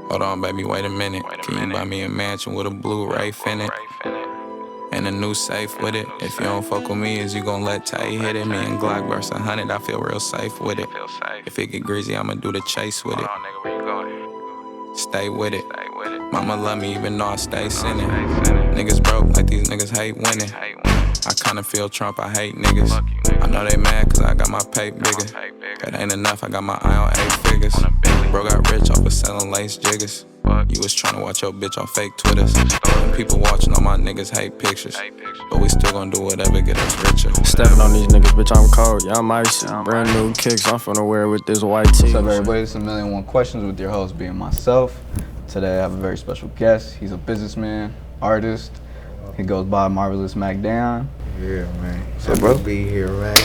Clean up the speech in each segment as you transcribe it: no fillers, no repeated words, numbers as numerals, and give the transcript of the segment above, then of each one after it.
Hold on, baby, wait a minute. Can you buy me a mansion with a Blu-ray in it? And a new safe with it. If you don't fuck with me, is you gon' let Tay hit it? Me and Glock verse 100, I feel real safe with it. If it get greasy, I'ma do the chase with it. Stay with it. Mama love me even though I stay sinning. Niggas broke like these niggas hate winning. I kinda feel Trump, I hate niggas. I know they mad cause I got my pay bigger. That ain't enough, I got my eye on 8 figures. Bro got rich off of selling lace jiggers. You was tryna watch your bitch on fake Twitters. And people watching all my niggas hate pictures. But we still gon' do whatever get us richer. Stepping on these niggas, bitch, I'm cold. Yeah, I'm icy. Brand new kicks, I'm finna wear with this white tee. What's up, everybody? It's 1,000,001 Questions with your host being myself. Today I have a very special guest. He's a businessman, artist. He goes by Marvelous Mac Deyan. Yeah, man. So, bro, to be here, man.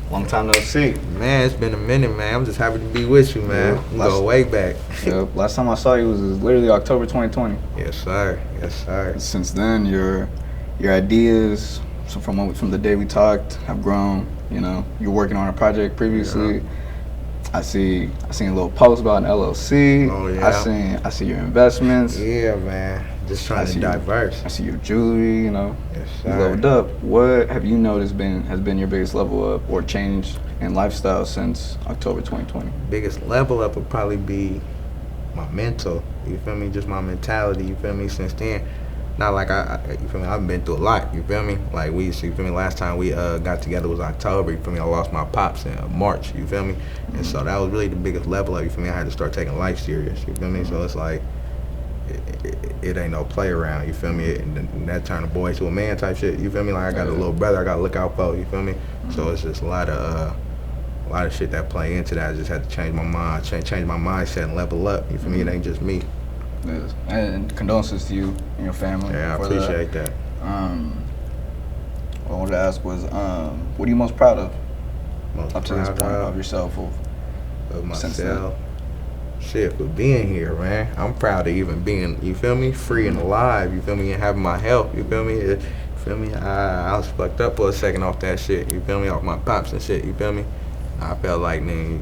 Long time no see. Man, it's been a minute, man. I'm just happy to be with you, man. Yeah, Go way back. Yep. Last time I saw you was literally October 2020. Yes, sir. Yes, sir. Since then, your ideas from the day we talked have grown. You know, you're working on a project previously. Yeah. I seen a little post about an LLC. Oh yeah. I see your investments. Yeah, man. Just trying to diverse. I see your jewelry. You know. Yes, sir. You leveled up. What have you noticed has been your biggest level up or change in lifestyle since October 2020? Biggest level up would probably be my mental. You feel me? Just my mentality. You feel me? Since then. Not like you feel me? I've been through a lot. You feel me? Like you feel me? Last time we got together was October. You feel me? I lost my pops in March. You feel me? And so that was really the biggest level up. You feel me? I had to start taking life serious. You feel me? So it's like it ain't no play around. You feel me? And that turned a boy to a man type shit. You feel me? Like I got a little brother I gotta look out for. You feel me? So it's just a lot of shit that play into that. I just had to change my mind, change my mindset, and level up. You feel me? It ain't just me. Yes. And condolences to you and your family. Yeah, I appreciate that. What I wanted to ask was, what are you most proud of up to this point of yourself? Of myself? Shit, for being here, man. I'm proud of even being, you feel me, free and alive, you feel me, and having my health, you feel me? You feel me? I was fucked up for a second off that shit, you feel me, off my pops and shit, you feel me? I felt like, nigga,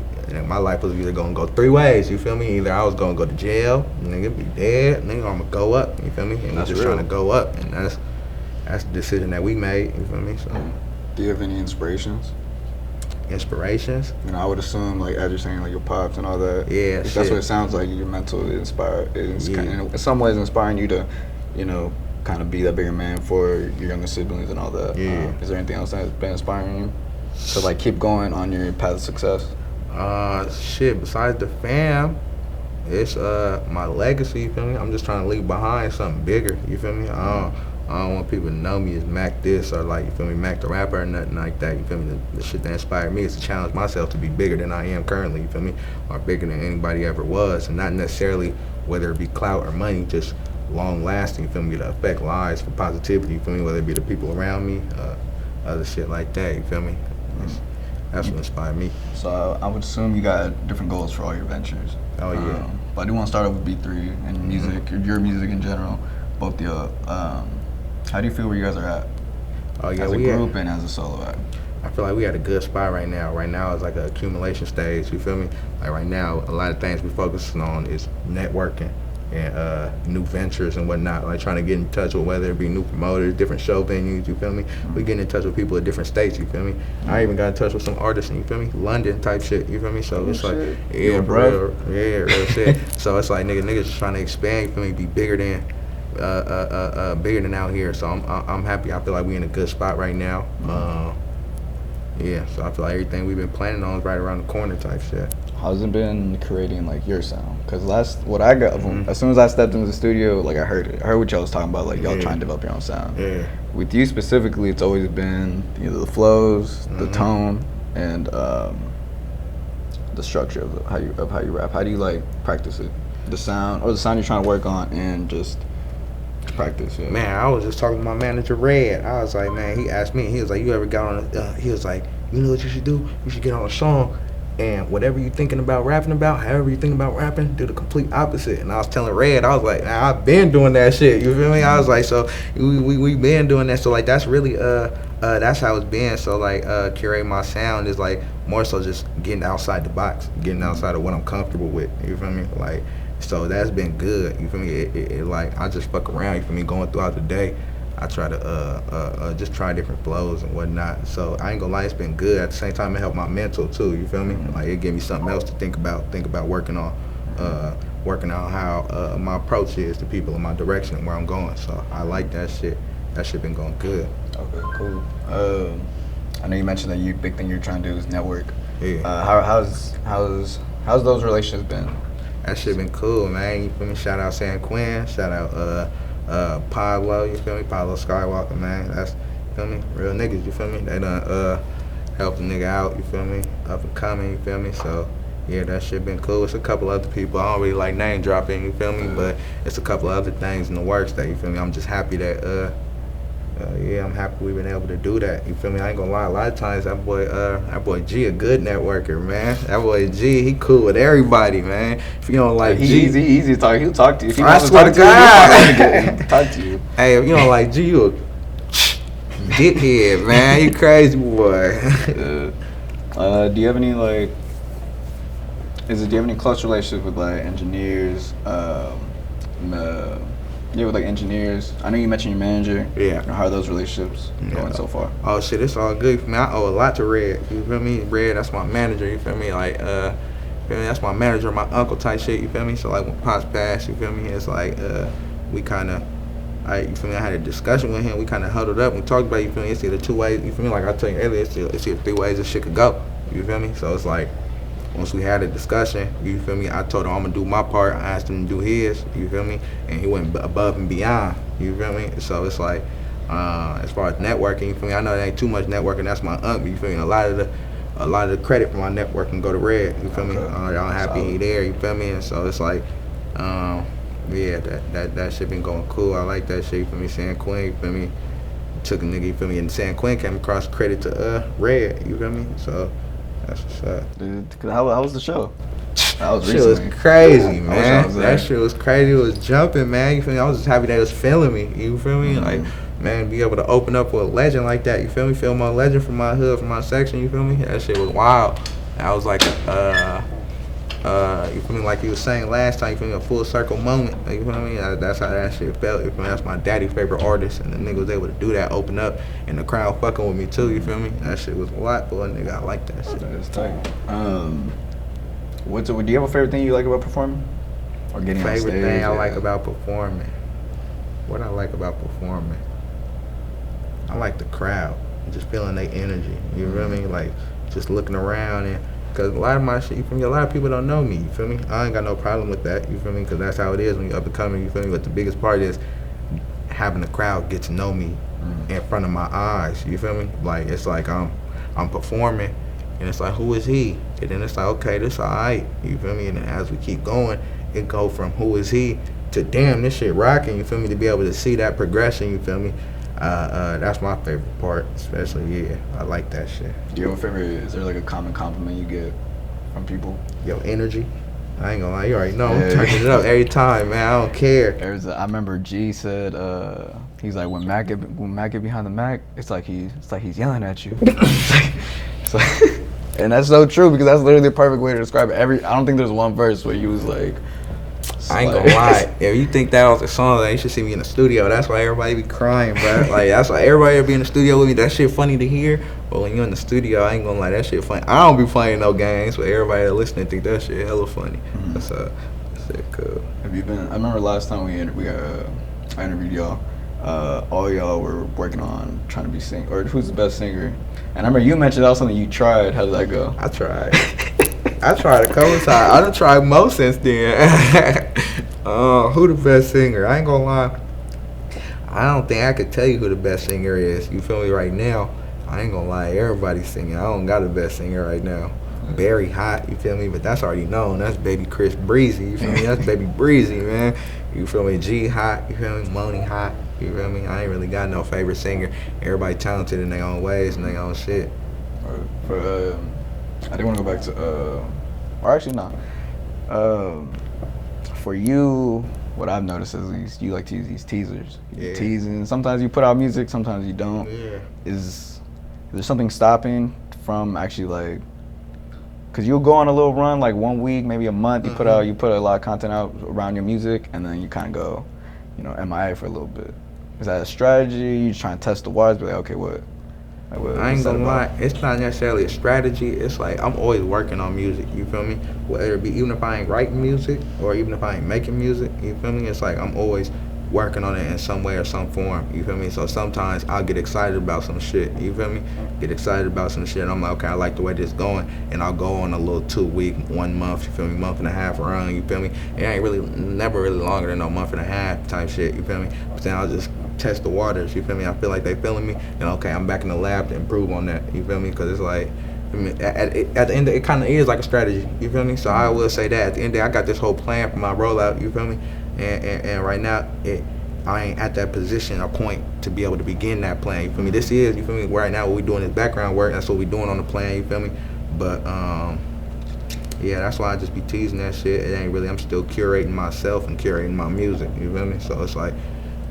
my life was either gonna go 3 ways, you feel me? Either I was gonna go to jail, nigga, be dead, nigga, I'm gonna go up, you feel me? And we're just trying to go up, and that's the decision that we made, you feel me? So, do you have any inspirations? Inspirations? You know, I would assume, like, as you're saying, like, your pops and all that. Yeah, that's what it sounds like. Your mental inspired. In some ways inspiring you to, you know, kind of be that bigger man for your younger siblings and all that. Yeah. Is there anything else that's been inspiring you to, like, keep going on your path of success? Shit, besides the fam, it's my legacy, you feel me? I'm just trying to leave behind something bigger, you feel me? I don't want people to know me as Mac this or like, you feel me, Mac the rapper or nothing like that, you feel me? The shit that inspired me is to challenge myself to be bigger than I am currently, you feel me? Or bigger than anybody ever was, and not necessarily whether it be clout or money, just long lasting, you feel me, to affect lives for positivity, you feel me, whether it be the people around me, other shit like that, you feel me? That's what inspired me. So I would assume you got different goals for all your ventures. Oh yeah. But I do want to start off with B3 and music, your music in general, both the how do you feel where you guys are at? Oh yeah, as a group and as a solo act? I feel like we at a good spot right now. Right now it's like an accumulation stage, you feel me? Like right now, a lot of things we're focusing on is networking and new ventures and whatnot, like trying to get in touch with whether it be new promoters, different show venues, you feel me? We getting in touch with people at different states, you feel me? I even got in touch with some artists, you feel me? London type shit, you feel me? So it's like, yeah, bro. Yeah, real shit. So it's like niggas just trying to expand, you feel me? Be bigger than out here, so I'm happy. I feel like we in a good spot right now. Yeah, so I feel like everything we've been planning on is right around the corner type shit. How's it been creating like your sound? Because what I got as soon as I stepped into the studio, like I heard it. I heard what y'all was talking about, like y'all trying to develop your own sound. Yeah. With you specifically, it's always been the flows, the tone, and the structure of how you rap. How do you like practice it? The sound you're trying to work on, and just practice. Yeah. Man, I was just talking to my manager Red. I was like, man, he asked me, he was like, you ever got on he was like, you know what you should do? You should get on a song and whatever you thinking about rapping about, however you think about rapping, do the complete opposite. And I was telling Red, I was like, man, I've been doing that shit, you feel me? I was like, so we been doing that. So like that's really that's how it's been. So like curating my sound is like more so just getting outside the box, getting outside of what I'm comfortable with, you feel me? Like it's So that's been good. You feel me? It like I just fuck around. You feel me? Going throughout the day, I try to just try different flows and whatnot. So I ain't gonna lie, it's been good. At the same time, it helped my mental too. You feel me? Like it gave me something else to think about. Think about working on how my approach is to people in my direction and where I'm going. So I like that shit. That shit been going good. Okay, cool. I know you mentioned that big thing you're trying to do is network. Yeah. How's those relationships been? That shit been cool, man. You feel me? Shout out San Quinn. Shout out Pablo. You feel me? Pablo Skywalker, man. That's, you feel me? Real niggas. You feel me? They done helped a nigga out. You feel me? Up and coming. You feel me? So yeah, that shit been cool. It's a couple other people. I don't really like name dropping. You feel me? But it's a couple other things in the works that, you feel me? I'm just happy that yeah, I'm happy we've been able to do that. You feel me? I ain't gonna lie. A lot of times that boy G a good networker, man. That boy G, he cool with everybody, man. If you don't like G, He's easy to talk. He'll talk to you. If he I wants to swear talk to to you, God. he'll talk to you. hey, if you don't like G, you a dickhead, man. You crazy boy. Do you have any do you have any close relationships with like engineers? Yeah, with like engineers. I know you mentioned your manager. Yeah. How are those relationships going so far? Oh shit, it's all good for me. I owe a lot to Red. You feel me? Red, that's my manager. You feel me? Like, feel me? That's my manager, my uncle type shit. You feel me? So like when Pops passed, you feel me? It's like we kind of, you feel me? I had a discussion with him. We kind of huddled up. We talked about, you feel me? It's either two ways. You feel me? Like I told you earlier, it's either three ways this shit could go. You feel me? So it's like, once we had a discussion, you feel me? I told him I'm gonna do my part. I asked him to do his. You feel me? And he went above and beyond. You feel me? So it's like, as far as networking, you feel me? I know there ain't too much networking. That's my uncle. You feel me? A lot of the credit for my networking go to Red. You feel me? I'm happy he there. You feel me? And so it's like, yeah, that shit been going cool. I like that shit. You feel me? San Quinn. You feel me? Took a nigga. You feel me? And San Quinn came across credit to Red. You feel me? So. That's what's up. Dude, how was the show? That shit was crazy, man. That shit was crazy. It was jumping, man. You feel me? I was just happy they was feeling me. You feel me? Like, man, be able to open up with a legend like that. You feel me? Feel my legend from my hood, from my section. You feel me? That shit was wild. That was like you feel me? Like you was saying last time. You feel me? A full circle moment. You feel me? That's how that shit felt. You feel me? That's my daddy's favorite artist, and the nigga was able to do that, open up, and the crowd fucking with me too. You feel me? That shit was a lot for a nigga. I like that shit. That's tight. Do you have a favorite thing you like about performing? Or getting on stage? Favorite thing I like about performing. What I like about performing? I like the crowd. Just feeling their energy. You feel me? Like just looking around and. Because a lot of my shit, you feel me? A lot of people don't know me, you feel me? I ain't got no problem with that, you feel me? Because that's how it is when you're up and coming, you feel me? But the biggest part is having the crowd get to know me in front of my eyes, you feel me? Like, it's like I'm performing, and it's like, who is he? And then it's like, okay, this alright, you feel me? And then as we keep going, it go from who is he to damn, this shit rocking, you feel me? To be able to see that progression, you feel me? That's my favorite part, especially, yeah. I like that shit. Do you have a favorite? Is there like a common compliment you get from people? Yo, energy. I ain't gonna lie, you already know. I'm turning it up every time, man. I don't care. I remember G said, he's like, when Mac get behind the Mac, it's like he's yelling at you. it's like, and that's so true because that's literally the perfect way to describe it. I don't think there's one verse where you was like. I ain't gonna lie. If you think that was a song, then you should see me in the studio. That's why everybody be crying, bro. Like, that's why everybody be in the studio with me. That shit funny to hear. But when you're in the studio, I ain't gonna lie, that shit funny. I don't be playing no games, but everybody that listening think that shit hella funny. That's shit cool. Have you been? I remember last time I interviewed y'all. All y'all were working on trying to be or who's the best singer? And I remember you mentioned that was something you tried. How did that go? I tried. I tried a couple times. I done tried most since then. Who the best singer? I ain't gonna lie. I don't think I could tell you who the best singer is. You feel me right now? I ain't gonna lie. Everybody's singing. I don't got the best singer right now. Barry hot. You feel me? But that's already known. That's baby Chris Breezy. You feel me? That's baby Breezy, man. You feel me? G hot. You feel me? Moni hot. You feel me? I ain't really got no favorite singer. Everybody talented in their own ways and their own shit. I did want to go back to, or actually not. For you, what I've noticed is you like to use these teasers. Yeah. Teasing. Sometimes you put out music, sometimes you don't. Yeah. Is there something stopping from actually like Cause you'll go on a little run like 1 week, maybe a month. You put a lot of content out around your music, and then you kind of go, MIA for a little bit. Is that a strategy? You just trying to test the waters, be like, okay, what? I ain't gonna lie, it's not necessarily a strategy. It's like I'm always working on music. You feel me? Whether it be even if I ain't writing music or even if I ain't making music. You feel me? It's like I'm always working on it in some way or some form. You feel me? So sometimes I'll get excited about some shit. You feel me? Get excited about some shit. I'm like, okay, I like the way this going, and I'll go on a little 2 week, 1 month. You feel me? Month and a half run. You feel me? It ain't really never really longer than a month and a half type shit. You feel me? But then I'll just test the waters. You feel me? I feel like they feeling me, and okay, I'm back in the lab to improve on that. You feel me? Because it's like, I mean, at the end, it kind of is like a strategy. You feel me? So I will say that at the end of the day, I got this whole plan for my rollout. You feel me? And right now, I ain't at that position or point to be able to begin that plan. You feel me? This is, you feel me? Right now, what we doing is background work. That's what we doing on the plan. You feel me? But yeah, that's why I just be teasing that shit. It ain't really. I'm still curating myself and curating my music. You feel me? So it's like,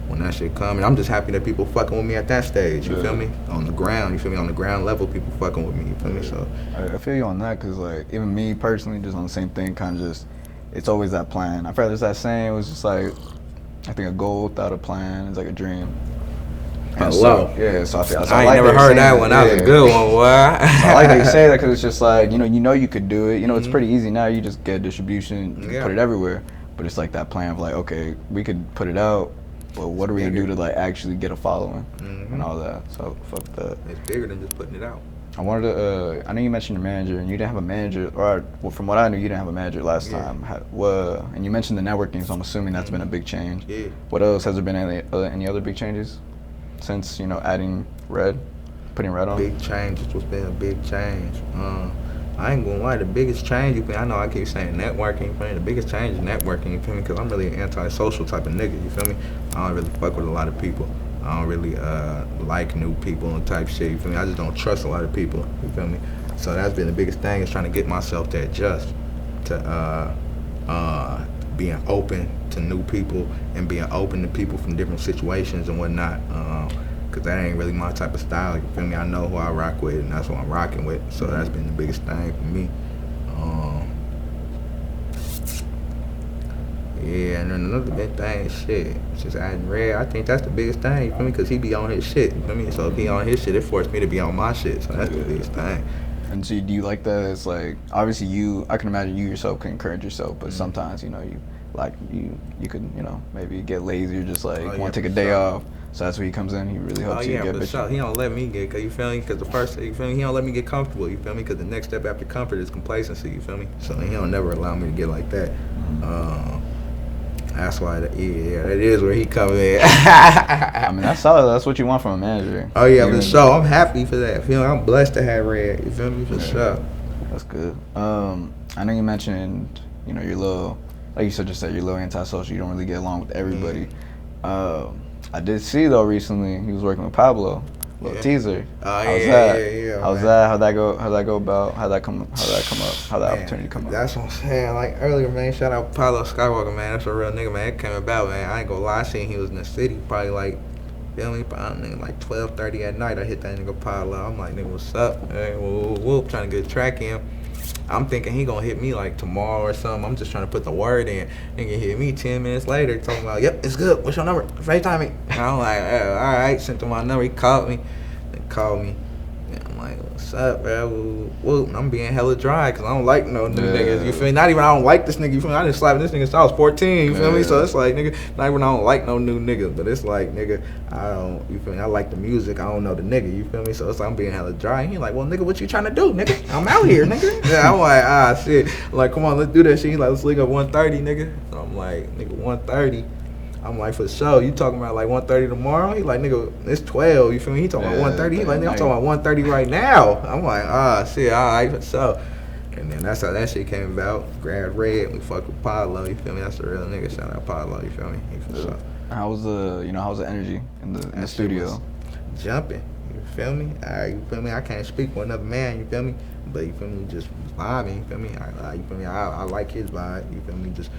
when that shit coming, I'm just happy that people fucking with me at that stage. You feel me? On the ground, you feel me? On the ground level, people fucking with me. You feel me? So I feel you on that, cause like even me personally, just on the same thing, kind of just, it's always that plan. I feel there's that saying. It was just like, I think a goal without a plan is like a dream. And so, yeah, so I ain't never heard that one. That was a good one, boy. I like that you say that, because it's just like, you could do it. It's pretty easy now. You just get distribution, you put it everywhere. But it's like that plan of like, okay, we could put it out, but what are we gonna do to like actually get a following and all that? So fuck that. It's bigger than just putting it out. I wanted to. I know you mentioned your manager, and you didn't have a manager, or well, from what I knew, you didn't have a manager last time. And you mentioned the networking, so I'm assuming that's been a big change. Yeah. What else has there been? Any other big changes since adding Red, putting Red on? Big change. It's been a big change. I ain't gonna lie, the biggest change, you feel me? I know I keep saying networking, you feel me? The biggest change is networking, you feel me? Because I'm really an antisocial type of nigga, you feel me? I don't really fuck with a lot of people. I don't really like new people and type shit, you feel me? I just don't trust a lot of people, you feel me? So that's been the biggest thing, is trying to get myself to adjust to being open to new people and being open to people from different situations and whatnot. Cause that ain't really my type of style, you feel me? I know who I rock with, and that's what I'm rocking with. So that's been the biggest thing for me. Yeah, and then another big thing is shit. Just adding Red. I think that's the biggest thing, you feel me? Cause he be on his shit, you feel me? So if he on his shit, it forced me to be on my shit. So that's the biggest thing. And so do you like that? It's like, obviously I can imagine you yourself can encourage yourself, but sometimes, you could, maybe get lazy or just like want to take a day off. So that's where he comes in. He really helps you get sure. He don't let me get, cause you feel me? Cause the first, you feel me? He don't let me get comfortable. You feel me? Cause the next step after comfort is complacency. You feel me? So he don't never allow me to get like that. That's why, that is where he come in. I mean, that's solid. That's what you want from a manager. Oh yeah, for sure. I'm happy for that. Feel me? I'm blessed to have Red. You feel me? For sure. That's good. I know you mentioned, your little, like you said, your little antisocial. You don't really get along with everybody. I did see though recently he was working with Pablo, little teaser. Oh How's that? How's that? How'd that go about? How'd that come up? How'd that opportunity come up? That's what I'm saying. Like earlier, man. Shout out Pablo Skywalker, man. That's a real nigga, man. It came about, man. I ain't gonna lie. I seen he was in the city, probably like, feel me? Probably like 12:30 at night. I hit that nigga Pablo. I'm like, nigga, what's up? Hey, whoop, trying to get a track in. I'm thinking he gonna hit me like tomorrow or something. I'm just trying to put the word in. Nigga hit me 10 minutes later talking about, yep, it's good. What's your number? FaceTime me. And I'm like, all right. Sent him my number. He called me. And I'm like, what's up, bro? Whoop. I'm being hella dry because I don't like no new niggas. You feel me? Not even I don't like this nigga. You feel me? I didn't slap this nigga since I was 14. You feel me? So it's like, nigga, not even I don't like no new niggas. But it's like, nigga, I don't, you feel me? I like the music. I don't know the nigga. You feel me? So it's like I'm being hella dry. And he like, well, nigga, what you trying to do, nigga? I'm out here, nigga. Yeah, I'm like, shit. I'm like, come on, let's do that shit. He like, let's link up 1:30, nigga. So I'm like, nigga, 1:30. I'm like, for sure. You talking about like 1:30 tomorrow? He like, nigga, it's 12. You feel me? He talking about 1:30. He like, nigga, I'm talking about 1:30 right now. I'm like, shit, all right, for sure. And then that's how that shit came about. Grabbed Red, we fucked with Pablo. You feel me? That's a real nigga. Shout out Pablo. You feel me? For sure. How was the energy in the studio? Jumping. You feel me? You feel me? I can't speak for another man. You feel me? But you feel me? Just vibing. You feel me? You feel me? I like his vibe. You feel me? Just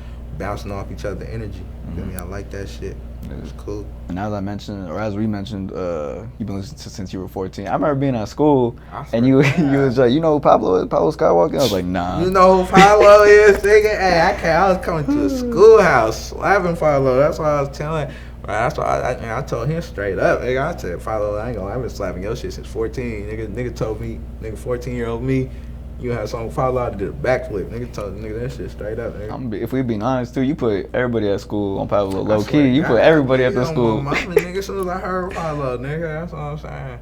bouncing off each other energy. You feel me? I like that shit. It's cool. And as I mentioned, or as we mentioned, you've been listening to since you were 14. I remember being at school, and you was like, you know who Pablo Skywalker? I was like, nah. You know who Pablo is, nigga? Hey, I was coming to the schoolhouse slapping Pablo. That's what I was telling. That's why I told him straight up. Nigga, I said, Pablo, I ain't gonna lie, I've been slapping your shit since 14. Nigga told me, 14-year-old me, you had something Pablo did a backflip. Nigga told nigga that shit straight up. Nigga. If we being honest too, you put everybody at school on Pablo low key. You put everybody at the school. Mama, nigga, as soon as I heard Pablo, nigga, that's what I'm saying.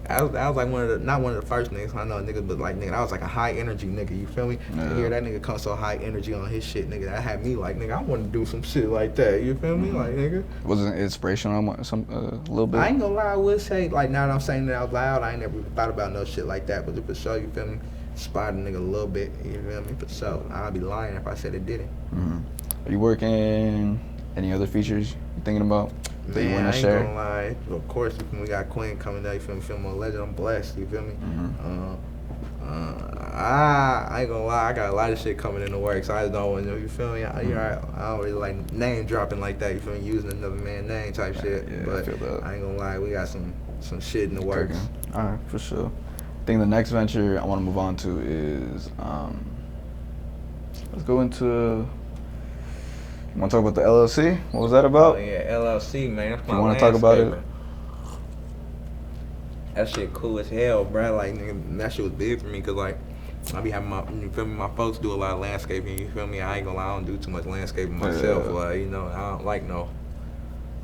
I was like not one of the first niggas I know, nigga, but like nigga, I was like a high energy nigga. You feel me? Yeah. To hear that nigga come so high energy on his shit, nigga, that had me like, nigga, I want to do some shit like that. You feel me? Like, nigga. Was it inspirational a little bit? I ain't gonna lie, I would say like now that I'm saying it out loud, I ain't never thought about no shit like that. But for sure, you feel me? Inspired a nigga a little bit. You feel me? For sure, I'd be lying if I said it didn't. Are you working any other features you thinking about that you want to share? I ain't gonna lie. Of course, we got Queen coming out. You feel me? Feel more legend. I'm blessed. You feel me? I ain't gonna lie. I got a lot of shit coming in the works. I just don't want to. You feel me? I don't really like name dropping like that. You feel me? Using another man's name type shit. Yeah, but I feel that. I ain't gonna lie. We got some shit in the works. All right, for sure. I think the next venture I want to move on to is let's go into. You want to talk about the LLC? What was that about? Oh yeah, LLC, man. That's my You want to talk about it? That shit cool as hell, bro. Like, nigga, that shit was big for me, cause like, I be having you feel me? My folks do a lot of landscaping. You feel me? I ain't gonna lie, I don't do too much landscaping myself. Yeah. Like, you know, I don't like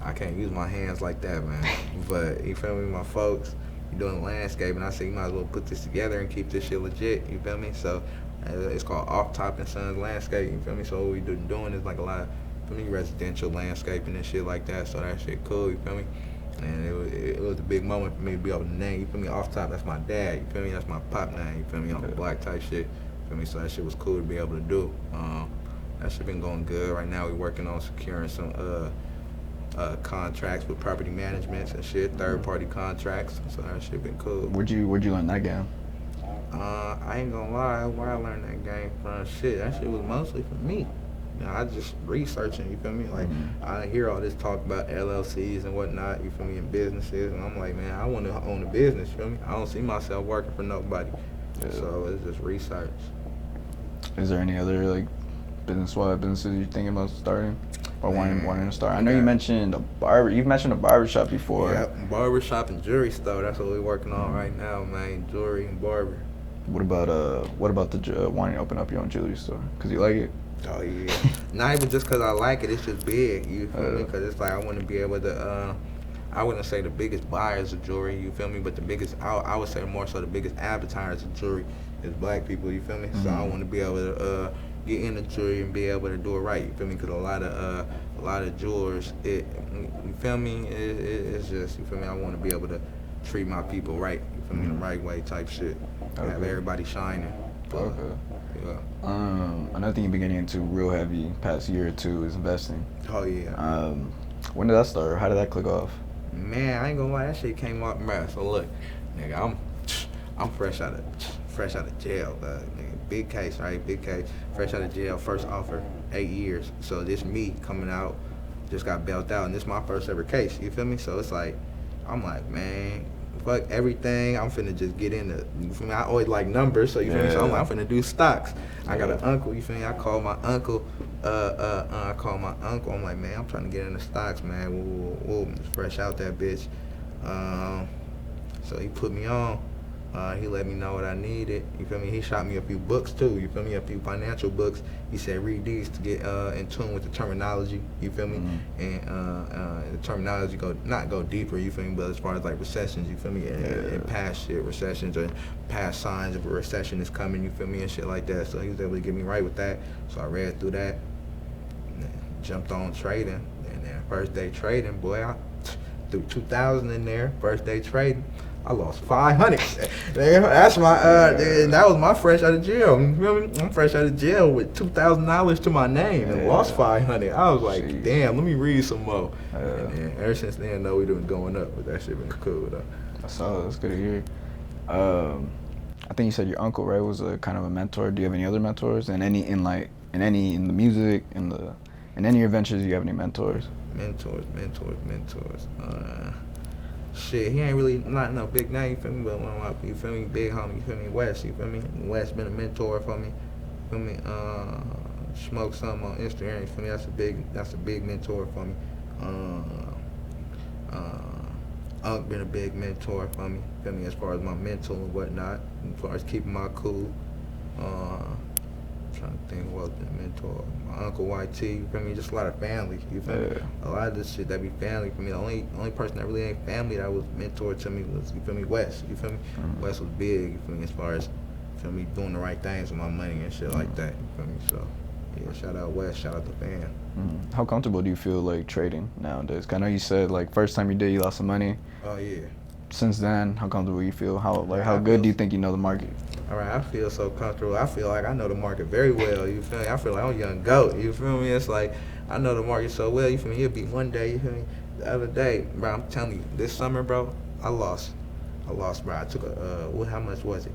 I can't use my hands like that, man. But you feel me? My folks be doing landscaping. I say you might as well put this together and keep this shit legit. You feel me? So it's called Off Top and Sons Landscaping. You feel me? So what we doing is like a lot of residential landscaping and shit like that. So that shit cool. You feel me? And it was a big moment for me to be able to name. You feel me? Off Top, that's my dad. You feel me? That's my pop name. You feel me? On the black type shit. You feel me? So that shit was cool to be able to do. That shit been going good. Right now we working on securing some contracts with property managements and shit, third party contracts. So that shit been cool. Where'd you learn that game? I ain't gonna lie, where I learned that game from, shit, that shit was mostly for me. You know, I just researching, you feel me? Like, I hear all this talk about LLCs and whatnot, you feel me, and businesses, and I'm like, man, I want to own a business, you feel me? I don't see myself working for nobody. Yeah. So it's just research. Is there any other, like, businesses you're thinking about starting? Or wanting to start? I know you mentioned you've mentioned a barbershop before. Yeah, barbershop and jewelry store, that's what we're working on right now, man, jewelry and barber. What about the wanting to open up your own jewelry store? Cause you like it? Oh yeah. Not even just cause I like it. It's just big. You feel me? Cause it's like I want to be able to. I wouldn't say the biggest buyers of jewelry. You feel me? But the biggest. I would say more so the biggest advertisers of jewelry is black people. You feel me? So I want to be able to get into jewelry and be able to do it right. You feel me? Cause a lot of jewelers. You feel me? It's just, you feel me? I want to be able to treat my people right. You feel me? The right way type shit. Have everybody shining. Okay. Yeah. Another thing you've been getting into real heavy past year or two is investing. Oh yeah. When did that start? How did that click off? Man, I ain't gonna lie, that shit came off, man. So look, nigga, I'm fresh out of jail, nigga. Big case, right? Big case. Fresh out of jail, first offer, 8 years. So this me coming out, just got bailed out, and this my first ever case. You feel me? So it's like, I'm like, man, fuck everything. I'm finna just get into. You feel me? I always like numbers, so you feel me? So I'm like, I'm finna do stocks. I got an uncle. You feel me? I called my uncle. I'm like, man, I'm trying to get into stocks, man. Whoa, just fresh out that bitch. So he put me on. He let me know what I needed. You feel me? He shot me a few books too. You feel me? A few financial books. He said read these to get in tune with the terminology. You feel me? And the terminology not go deeper. You feel me? But as far as like recessions, you feel me? And past shit, recessions or past signs of a recession is coming. You feel me? And shit like that. So he was able to get me right with that. So I read through that. Jumped on trading. And then first day trading, boy, I threw 2,000 in there. First day trading. I lost 500. That's my that was my fresh out of jail. You feel me? I'm fresh out of jail with $2,000 to my name and lost 500. I was like, damn, let me read some more. And then ever since then, though, we been going up, but that shit been cool though. That's good to hear. I think you said your uncle, right, was a kind of a mentor. Do you have any other mentors? And any in like in the music, in any adventures, you have any mentors? Mentors. Shit, he ain't really not no big name, you feel me? But one of my, you feel me, big homie, you feel me, West, you feel me? West been a mentor for me, you feel me? Smoke something on Instagram, you feel me? That's a big mentor for me. Unc been a big mentor for me, you feel me? As far as my mental and whatnot, as far as keeping my cool. Trying to think what was the mentor. My Uncle YT, you feel me? Just a lot of family, you feel me? A lot of this shit that be family for me. The only person that really ain't family that was mentor to me was, you feel me, West, you feel me? West was big, you feel me, as far as, you feel me, doing the right things with my money and shit like that, you feel me? So, yeah, shout out West, shout out the fam. How comfortable do you feel like trading nowadays? 'Cause I know you said like first time you did, you lost some money. Oh, yeah. Since then, how comfortable you feel? How I good feel do you think you know the market? All right, I feel so comfortable. I feel like I know the market very well. You feel me? I feel like I'm a young goat. You feel me? It's like I know the market so well. You feel me? It'll be one day. You feel me? The other day, bro. I'm telling you, this summer, bro. I lost, bro. I took how much was it?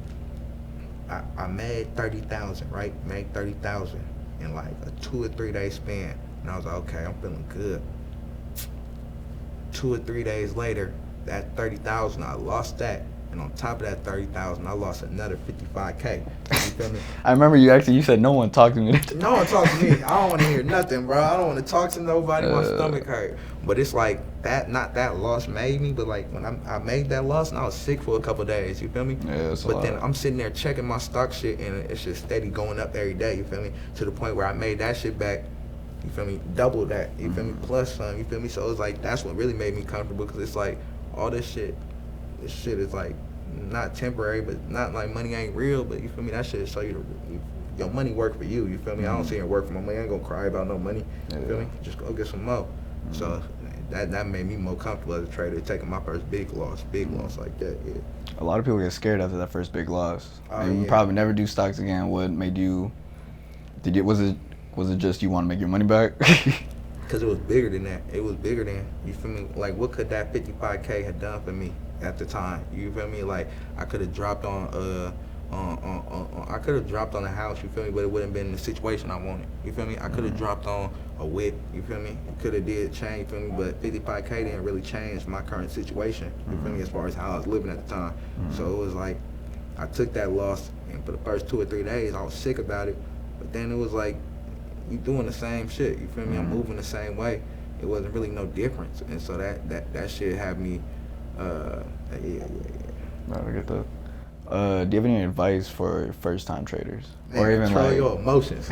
I made 30,000, right? Made 30,000 in like a 2 or 3 day span, and I was like, okay, I'm feeling good. 2 or 3 days later, that 30,000, I lost that. And on top of that 30,000, I lost another 55K. You feel me? I remember you said no one talked to me. No one talks to me. I don't want to hear nothing, bro. I don't want to talk to nobody. My stomach hurt. But it's like that. Not that loss made me, but like when I made that loss, and I was sick for a couple of days. You feel me? Yeah, but then I'm sitting there checking my stock shit, and it's just steady going up every day. You feel me? To the point where I made that shit back. You feel me? Double that. You feel me? Plus some. You feel me? So it's like that's what really made me comfortable, because it's like all this shit. This shit is like not temporary, but not like money ain't real. But you feel me? That shit show you your money work for you. You feel me? I don't see it work for my money. I ain't gonna cry about no money. You feel me? Just go get some more. So that made me more comfortable as a trader, taking my first big loss like that. Yeah. A lot of people get scared after that first big loss. You Yeah. probably never do stocks again. What made you? Was it just you want to make your money back? Cause it was bigger than that. It was bigger than, you feel me? Like what could that 55K have done for me at the time? You feel me? Like I could have dropped on I could have dropped on a house, you feel me, but it wouldn't been the situation I wanted. You feel me? I could have dropped on a whip, you feel me? It could have did change, you feel me? But 55K didn't really change my current situation, you feel me, as far as how I was living at the time. So it was like I took that loss, and for the first 2 or 3 days I was sick about it. But then it was like, you doing the same shit, you feel me? I'm moving the same way. It wasn't really no difference. And so that shit had me yeah. I get that. Do you have any advice for first-time traders? Man, Or even control like your emotions.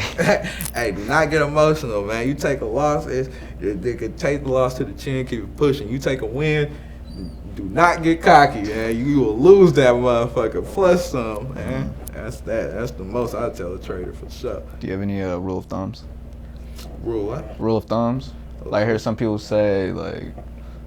Hey, do not get emotional, man. You take a loss, they could take the loss to the chin, keep it pushing. You take a win, do not get cocky, man. You will lose that motherfucker plus some, man. That's the most I tell a trader for sure. do you have any rule of thumbs? Rule what? Rule of thumbs? Like I hear some people say like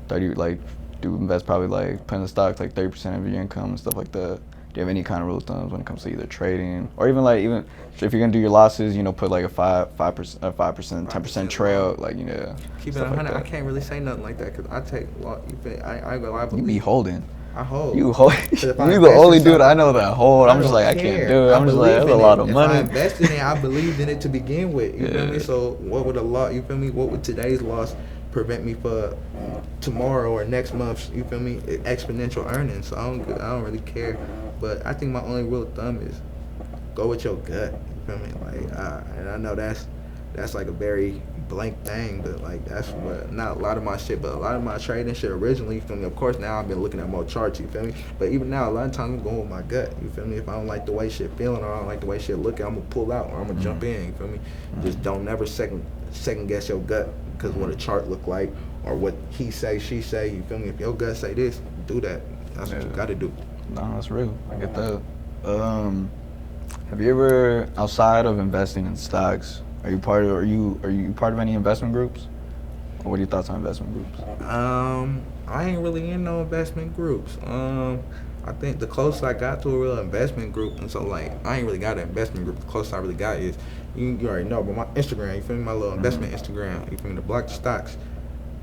30, like do invest probably like put in the stocks like 30% of your income and stuff like that. Do you have any kind of rule of thumbs when it comes to either trading or even if you're gonna do your losses, put like a 5%, 10% trail, like Keep it stuff 100. like I can't really say nothing like that because I take loss. You feel? I ain't gonna lie. you be holding. I hold. You hold. if I You the invest only in dude something, I know that hold. I'm just don't like I care. can't do it. I'm just like believe that's a in lot it. of If money. I invested in it, I believed in it to begin with. You feel me? So what would a lot? You feel me? What would today's loss prevent me for tomorrow or next month? You feel me? Exponential earnings. So I don't really care. But I think my only rule of thumb is go with your gut. You feel me? Like, and I know that's like a very blank thing, but like that's what not a lot of my shit, but a lot of my trading shit originally. You feel me? Of course, now I've been looking at more charts. You feel me? But even now, a lot of times I'm going with my gut. You feel me? If I don't like the way shit feeling or I don't like the way shit looking, I'm gonna pull out or I'm gonna jump in. You feel me? Just don't never second guess your gut because what a chart look like or what he say, she say. You feel me? If your gut say this, do that. That's what you gotta do. No, that's real. I get that. Have you ever, outside of investing in stocks, are you part of any investment groups? Or what are your thoughts on investment groups? I ain't really in no investment groups. I think the closest I got to a real investment group, and so like I ain't really got an investment group. The closest I really got is you already know, but my Instagram. You feel me? My little investment Instagram. You feel me? The block stocks.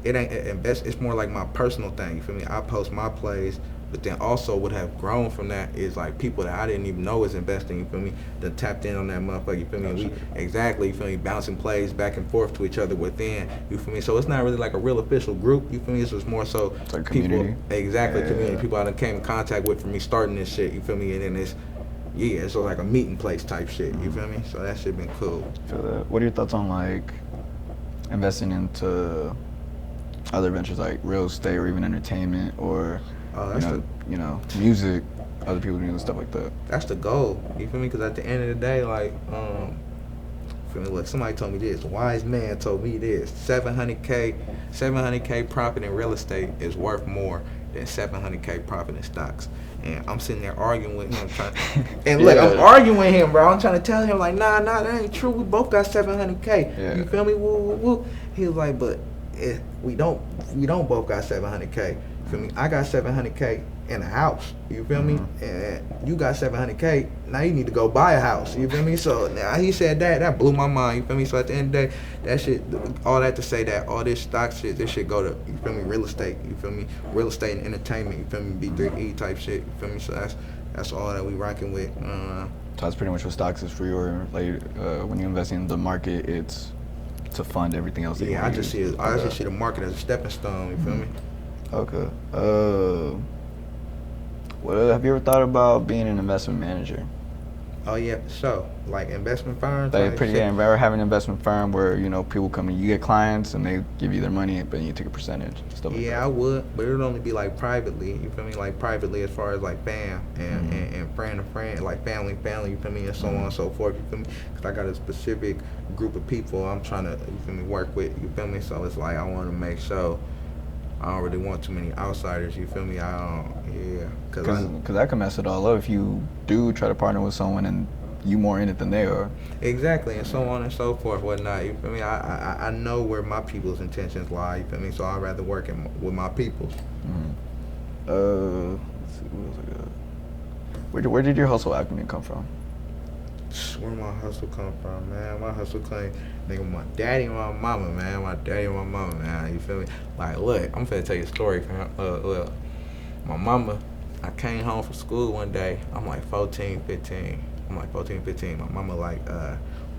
It ain't invest. It's more like my personal thing. You feel me? I post my plays. But then also what have grown from that is like people that I didn't even know was investing, you feel me, that tapped in on that motherfucker, you feel me? We exactly, you feel me, bouncing plays back and forth to each other within, you feel me? So it's not really like a real official group, you feel me? It's just more so It's like people, community. exactly, Yeah. community, people I done came in contact with from me starting this shit, you feel me? And then it's, yeah, it's like a meeting place type shit, you feel me? So that shit been cool. Feel that. What are your thoughts on like investing into other ventures like real estate or even entertainment or That's music, other people doing stuff like that? That's the goal, you feel me? Because at the end of the day, like, feel me? Look, somebody told me this. A wise man told me this. 700K profit in real estate is worth more than 700K profit in stocks. And I'm sitting there arguing with him, and look, I'm arguing with him, bro. I'm trying to tell him like, nah, that ain't true. We both got 700K. Yeah. You feel me? Woo, woo, woo. He was like, but we don't both got 700K. You feel me? I got 700K in a house. You feel me? And you got 700K. Now you need to go buy a house. You feel me? So now he said that blew my mind. You feel me? So at the end of the day, that shit, all that to say that all this stock shit, this shit go to, you feel me, real estate. You feel me? Real estate and entertainment. You feel me? B3E type shit. You feel me? So that's all that we rocking with. So that's pretty much what stocks is for you, or like when you invest in the market, it's to fund everything else. That I just see the market as a stepping stone. You feel me? Okay. Well, have you ever thought about being an investment manager? Oh yeah, for sure. Like investment firms. Like ever have an investment firm where people come in, you get clients and they give you their money, but you take a percentage, stuff like that. Yeah, I would, but it would only be like privately. You feel me? Like privately, as far as like fam and friend to friend, like family. You feel me? And so on and so forth. You feel me? Because I got a specific group of people I'm trying to, you feel me, work with. You feel me? So it's like I want to make sure I don't really want too many outsiders. You feel me? Because that can mess it all up if you do try to partner with someone and you more in it than they are. Exactly, and so on and so forth, whatnot. You feel me? I know where my people's intentions lie. You feel me? So I'd rather work with my people's. Let's see, what else I got? Where did your hustle acumen come from? Where my hustle come from, man? My hustle came, nigga, my daddy and my mama, man. My daddy and my mama, man. You feel me? Like, look, I'm finna tell you a story, fam. Look, my mama, I came home from school one day. I'm like 14, 15. My mama like,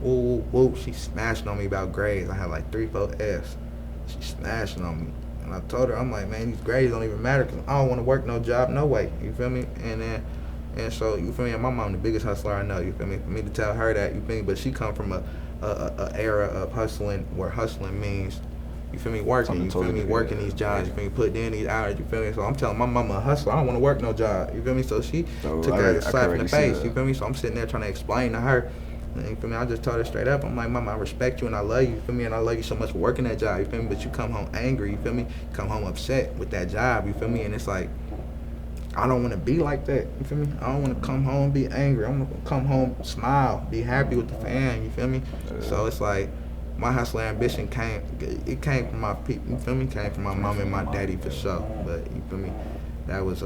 whoop, she smashing on me about grades. I had like 3, 4 Fs. She smashing on me. And I told her, I'm like, man, these grades don't even matter because I don't want to work no job, no way. You feel me? And so, you feel me? And my mom the biggest hustler I know, you feel me? For me to tell her that, you feel me? But she come from a era of hustling where hustling means, you feel me, working, you feel me, working these jobs, you feel me, putting in these hours, you feel me? So I'm telling my mama a hustler, I don't want to work no job, you feel me? So she took that as a slap in the face, you feel me? So I'm sitting there trying to explain to her, you feel me? I just told her straight up, I'm like, mama, I respect you and I love you, you feel me? And I love you so much for working that job, you feel me? But you come home angry, you feel me? Come home upset with that job, you feel me? And it's like, I don't want to be like that, you feel me? I don't want to come home and be angry. I want to come home, smile, be happy with the fam, you feel me? So it's like, my hustle ambition came from my people, you feel me? Came from my mom and my daddy for sure. But, you feel me? That was,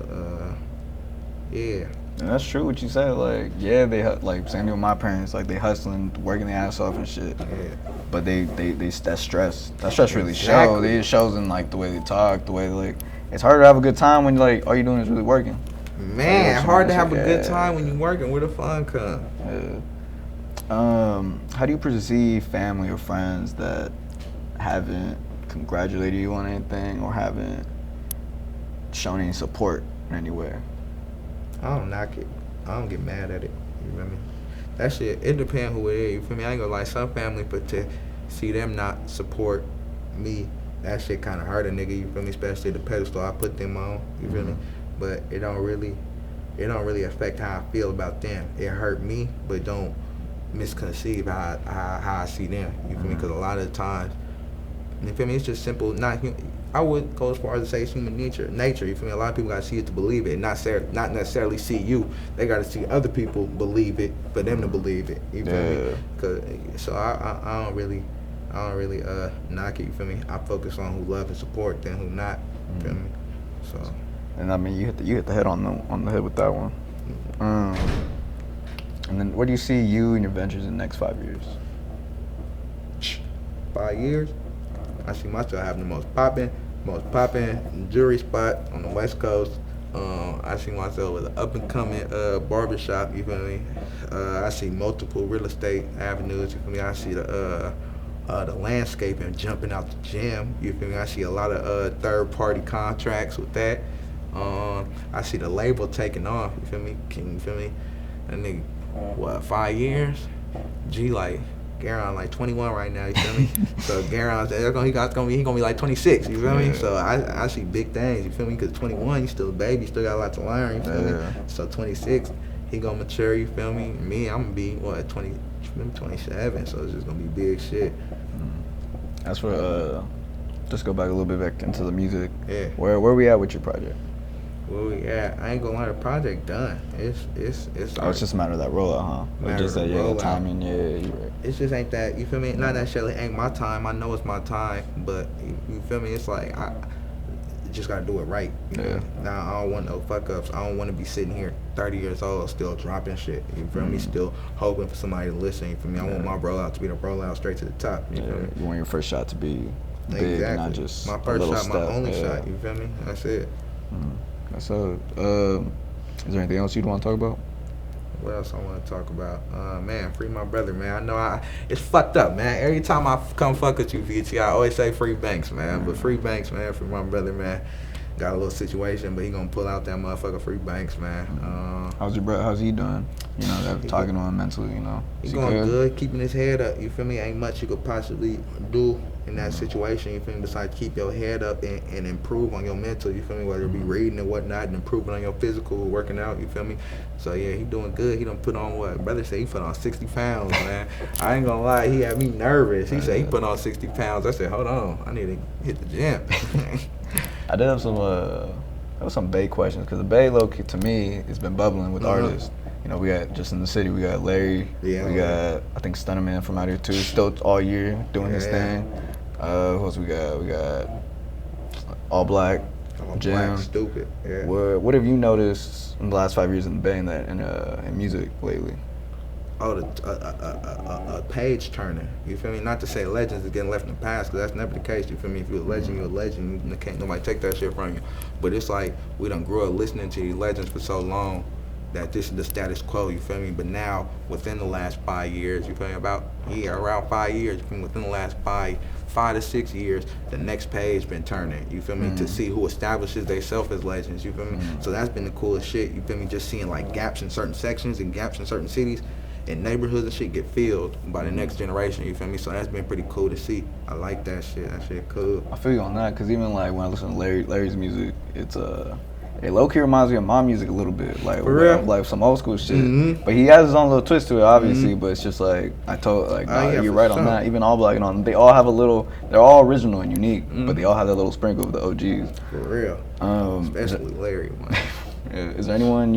yeah. And that's true what you said. Like, yeah, like, same thing with my parents. Like, they hustling, working their ass off and shit. Yeah. But that stress really shows. It shows in, like, the way they talk, the way they, like, it's harder to have a good time when, like, all you're doing is really working. Man, it's hard to have a good time when you're working. Where the fun come? Yeah. How do you perceive family or friends that haven't congratulated you on anything or haven't shown any support in any way? I don't knock it. I don't get mad at it. You feel me? That shit, it depends who it is. You feel me? I ain't gonna lie, some family, but to see them not support me, that shit kind of hurt a nigga. You feel me? Especially the pedestal I put them on. You feel me? But it don't really affect how I feel about them. It hurt me, but don't misconceive how I see them. You feel me? Because a lot of the times, you feel me? It's just simple. I would go as far as to say it's human nature. You feel me? A lot of people gotta see it to believe it, not necessarily see you. They gotta see other people believe it for them to believe it. You feel me? So I don't really knock it. You feel me? I focus on who love and support than who not. You feel me? So. And I mean, you hit the head on the head with that one. And then, where do you see you and your ventures in the next 5 years? 5 years? I see myself having the most popping jewelry spot on the West Coast. I see myself as an up and coming barbershop. You feel me? I see multiple real estate avenues. You feel me? I see the landscaping jumping out the gym. You feel me? I see a lot of third party contracts with that. I see the label taking off. You feel me? Can you feel me? That nigga, what, 5 years? G like. Garon like 21 right now, you feel me? So Garon's he gonna be like 26, you feel me? So I see big things, you feel me? Cause 21, you still a baby, you still got a lot to learn, you feel me? So 26, he gonna mature, you feel me? Me, I'm gonna be what 27, so it's just gonna be big shit. As for just go back a little bit back into the music. Yeah. Where we at with your project? Where we at? I ain't gonna lie, the project done. It's Oh, it's just a matter of that rollout, huh? Matter Just of that rollout. timing, yeah, you right. It just ain't that, you feel me? Not necessarily ain't my time. I know it's my time, but you feel me? It's like I just gotta do it right. You know? Now I don't want no fuck ups. I don't want to be sitting here 30 years old still dropping shit. You feel me? Still hoping for somebody to listen. You feel me? I want my rollout to be the rollout straight to the top. You feel me? You want your first shot to be big, Exactly. not just my a first little shot, step. my only shot. You feel me? That's it. So, is there anything else you'd want to talk about? What else I want to talk about? Man, free my brother, man. I know it's fucked up, man. Every time I come fuck with you, VT, I always say free Banks, man. But free Banks, man. Free my brother, man. Got a little situation, but he gonna pull out that motherfucker free Banks, man. How's your brother? How's he doing? You know, talking to him mentally, you know. He Is going good, keeping his head up. You feel me? Ain't much you could possibly do in that situation. You feel me? Besides keep your head up and improve on your mental. You feel me? Whether it be reading and whatnot, and improving on your physical, working out. You feel me? So yeah, he doing good. He done put on what? Brother said he put on 60 pounds, man. I ain't gonna lie, he had me nervous. He said he put on 60 pounds. I said, hold on, I need to hit the gym. I did have some Bay questions, because the Bay low-key, to me, it's been bubbling with artists. You know, we got, just in the city, we got Larry, we got, I think, Stunnerman from out here too, still all year doing his thing. Who else we got? We got All Black, Jim. Black, stupid. Yeah. What have you noticed in the last 5 years in the Bay and that in music lately? Oh, a page turner. You feel me? Not to say legends is getting left in the past, because that's never the case. You feel me? If you're a legend, you're a legend. You can't nobody take that shit from you. But it's like we done grew up listening to these legends for so long that this is the status quo. You feel me? But now, within the last 5 years, you feel me? Around 5 years. You feel me? Within the last five to 6 years, the next page been turning. You feel me? To see who establishes themselves as legends. You feel me? So that's been the coolest shit. You feel me? Just seeing like gaps in certain sections and gaps in certain cities. And neighborhoods and shit get filled by the next generation, you feel me? So that's been pretty cool to see. I like that shit. That shit cool. I feel you on that, because even like when I listen to Larry's music, it's it low-key reminds me of my music a little bit, like For real? like some old school shit. But he has his own little twist to it, obviously. But it's just like Yeah, you're for right sure. on that. Even All Black and all, they all have a little. They're all original and unique, but they all have that little sprinkle of the OGs. For real. Especially Larry, man. Is there anyone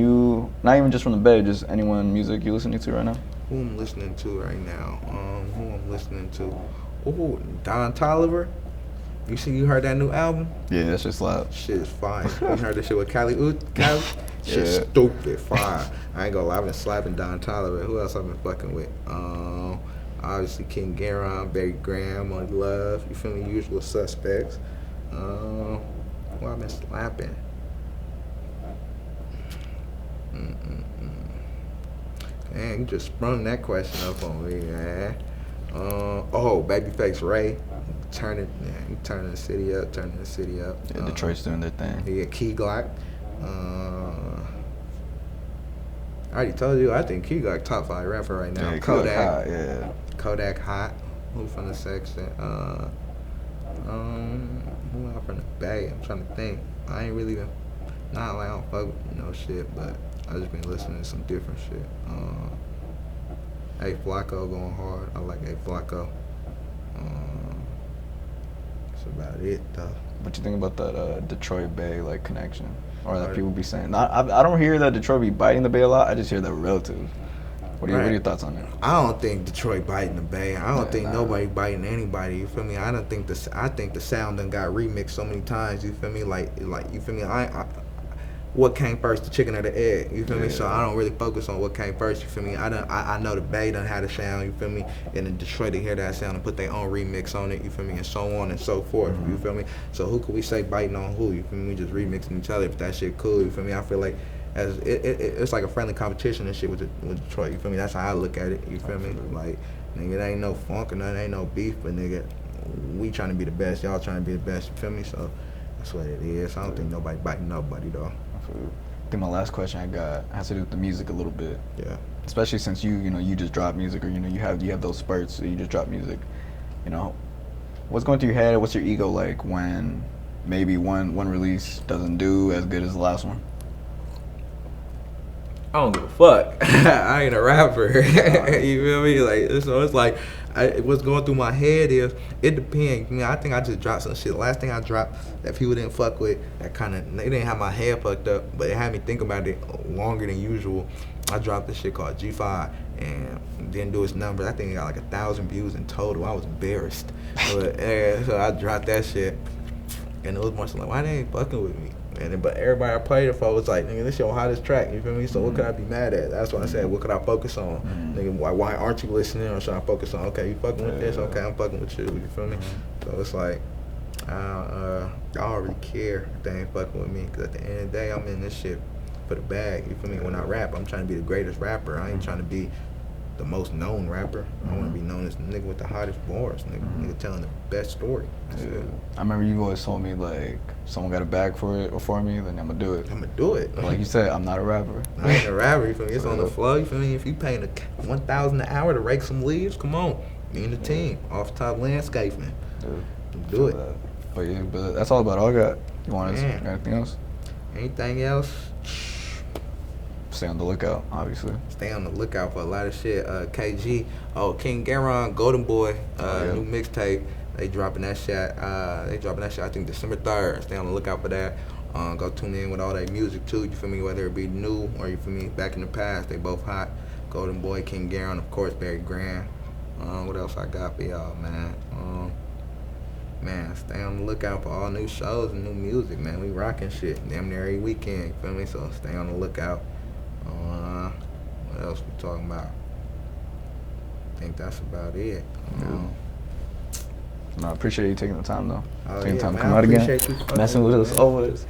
not even just from the Bay, just anyone music you listening to right now? Who I'm listening to right now? Who I'm listening to? Ooh, Don Toliver. You heard that new album? Yeah, that's just loud. Shit is fire. You heard that shit with Cali? Shit Yeah. stupid fire. I ain't gonna lie, I've been slapping Don Toliver. Who else I've been fucking with? Obviously King Garon, Barry Graham, Money Love. You feel me? Usual Suspects. Who I've been slapping? Man, you just sprung that question up on me, man. Babyface Ray, turning the city up. Yeah, Detroit's doing their thing. Yeah, Key Glock. I already told you, I think Key Glock top 5 rapper right now. Yeah, Kodak. Hot, yeah. Kodak Hot. Who from the section? Who else from the Bay? I'm trying to think. I ain't really been, not like I don't fuck with no shit, but I just been listening to some different shit. A Flacco going hard. I like A Flacco. That's about it though. What you think about that Detroit Bay like connection, or that people be saying? I don't hear that Detroit be biting the Bay a lot. I just hear that relative. What are your thoughts on that? I don't think Detroit biting the Bay. I don't think nobody biting anybody. You feel me? I think the sound done got remixed so many times. You feel me? Like you feel me? what came first, the chicken or the egg, you feel me? So I don't really focus on what came first, you feel me? I know the Bay done had a sound, you feel me? And in Detroit they hear that sound and put their own remix on it, you feel me? And so on and so forth, you feel me? So who could we say biting on who, you feel me? We just remixing each other if that shit cool, you feel me? I feel like as it's like a friendly competition and shit with Detroit, you feel me? That's how I look at it, you feel me? Like, nigga, there ain't no funk or nothing, ain't no beef, but nigga, we trying to be the best, y'all trying to be the best, you feel me? So that's what it is. I don't think nobody biting nobody though. I think my last question I got has to do with the music a little bit. Yeah. Especially since you just drop music, or you have those spurts, so you just drop music. What's going through your head? What's your ego like when maybe one release doesn't do as good as the last one? I don't give a fuck. I ain't a rapper. You feel me? Like, so it's like, what's going through my head is, it depends. I think I just dropped some shit. The last thing I dropped that people didn't fuck with, that kind of, they didn't have my head fucked up, but it had me think about it longer than usual. I dropped this shit called G5 and didn't do its numbers. I think it got like 1,000 views in total. I was embarrassed. But so I dropped that shit, and it was more so like, why they ain't fucking with me? But everybody I played it for was like, nigga, this your hottest track, you feel me? So what could I be mad at? That's why I said, what could I focus on? Nigga, why aren't you listening? Or should I focus on, okay, you fucking with this? Okay, I'm fucking with you feel me? So it's like, I don't really care if they ain't fucking with me, because at the end of the day, I'm in this shit for the bag, you feel me? When I rap, I'm trying to be the greatest rapper. I ain't trying to be the most known rapper. I want to be known as the nigga with the hottest bars, nigga telling the best story. I remember you always told me, like, someone got a bag for me, then I'm gonna do it. I'm gonna do it. Like you said, I'm not a rapper. I ain't a rapper, you feel me? It's on the flow, you feel me? If you paying $1,000 an hour to rake some leaves, come on. Me and the team, off top landscaping. Do it. But yeah, but that's all about all I got. You want to anything else? Anything else? Stay on the lookout, obviously. Stay on the lookout for a lot of shit. KG, King Garon, Golden Boy, new mixtape. They dropping that shit. I think December 3rd. Stay on the lookout for that. Go tune in with all that music too. You feel me? Whether it be new or you feel me back in the past, they both hot. Golden Boy, King Garon, of course, Barry Graham. What else I got for y'all, man? Man, stay on the lookout for all new shows and new music, man. We rocking shit damn near every weekend. You feel me? So stay on the lookout. What else we talking about? I think that's about it. No, I appreciate you taking the time though. Oh, Taking yeah, time to man, come I out again. appreciate you fucking Messing with with us me, man. always.